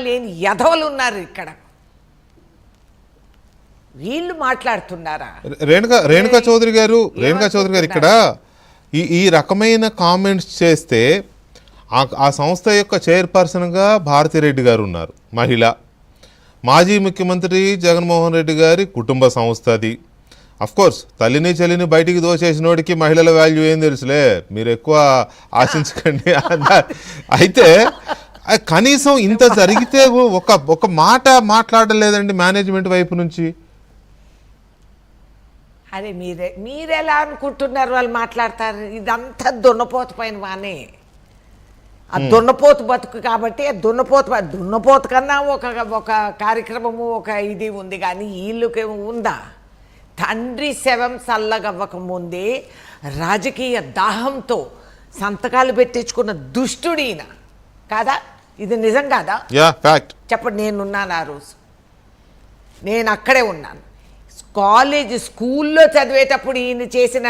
లేని యధవలు ఉన్నారు ఇక్కడ. వీళ్ళు మాట్లాడుతున్నారా? రేణుకా చౌదరి గారు ఇక్కడ ఈ రకమైన కామెంట్స్ చేస్తే ఆ సంస్థ యొక్క చైర్పర్సన్గా భారతిరెడ్డి గారు ఉన్నారు, మహిళ. మాజీ ముఖ్యమంత్రి జగన్మోహన్ రెడ్డి గారి కుటుంబ సంస్థ అది. కోర్స్ తల్లిని చెల్లిని బయటికి దోచేసినోడికి మహిళల వాల్యూ ఏం తెలుసులే, మీరు ఎక్కువ ఆశించకండి అన్నారు. అయితే కనీసం ఇంత జరిగితే ఒక మాట మాట్లాడలేదండి మేనేజ్మెంట్ వైపు నుంచి. అరే మీరెలా అనుకుంటున్నారు వాళ్ళు మాట్లాడతారు? ఇదంతా దున్నపోతు పైన వానే. ఆ దున్నపోతు బతుకు కాబట్టి దున్నపోతు కన్నా ఒక కార్యక్రమము ఒక ఇది ఉంది, కానీ వీళ్ళకి ఉందా? తండ్రి శవం చల్లగవ్వక ముందే రాజకీయ దాహంతో సంతకాలు పెట్టించుకున్న దుష్టుడు ఈయన కాదా? ఇది నిజం కాదా? చెప్పండి. నేనున్నాను ఆ రోజు, నేను అక్కడే ఉన్నాను. స్కూల్లో చదివేటప్పుడు ఈయన చేసిన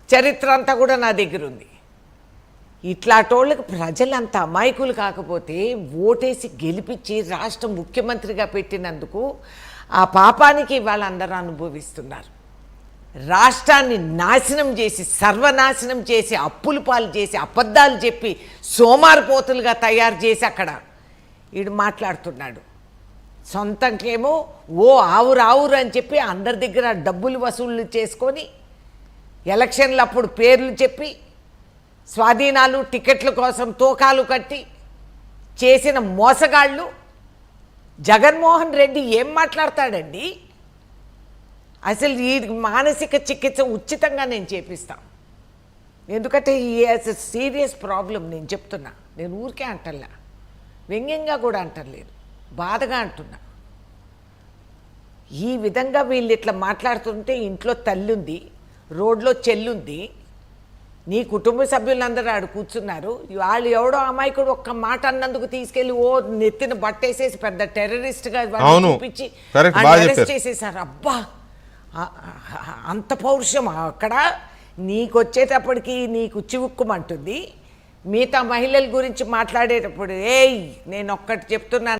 చరిత్ర అంతా కూడా నా దగ్గర ఉంది. ఇట్లాంటోళ్ళకి ప్రజలంత అమాయకులు కాకపోతే ఓటేసి గెలిపించి రాష్ట్ర ముఖ్యమంత్రిగా పెట్టినందుకు ఆ పాపానికి వాళ్ళందరూ అనుభవిస్తున్నారు. రాష్ట్రాన్ని నాశనం చేసి సర్వనాశనం చేసి అప్పులు పాలు చేసి అబద్ధాలు చెప్పి సోమారిపోతులుగా తయారు చేసి అక్కడ వీడు మాట్లాడుతున్నాడు. సొంతంకేమో ఆవురు అని చెప్పి అందరి దగ్గర డబ్బులు వసూళ్ళు చేసుకొని ఎలక్షన్లు అప్పుడు పేర్లు చెప్పి స్వాధీనాలు టికెట్ల కోసం తోకాలు కట్టి చేసిన మోసగాళ్ళు. జగన్మోహన్ రెడ్డి ఏం మాట్లాడతాడండి? అసలు ఈ మానసిక చికిత్స ఉచితంగా నేను చేపిస్తాను. ఎందుకంటే ఈ యాజ్ ఎ సీరియస్ ప్రాబ్లం. నేను చెప్తున్నా, నేను ఊరికే అంటల్లా, వ్యంగ్యంగా కూడా అంటలేదు, బాధగా అంటున్నా. ఈ విధంగా వీళ్ళు ఇట్లా మాట్లాడుతుంటే ఇంట్లో తల్లుంది, రోడ్లో చెల్లుంది, నీ కుటుంబ సభ్యులందరూ ఆడు కూర్చున్నారు. వాళ్ళు ఎవడో అమాయకుడు ఒక్క మాట అన్నందుకు తీసుకెళ్ళి నెత్తిన బట్టేసేసి పెద్ద టెర్రరిస్ట్గా చూపించి అరెస్ట్ చేసేసారు. అబ్బా, అంత పౌరుషం అక్కడ నీకు వచ్చేటప్పటికి నీకు చివుక్కుమంటుంది. మిగతా మహిళల గురించి మాట్లాడేటప్పుడు నేను ఒక్కటి చెప్తున్నాను.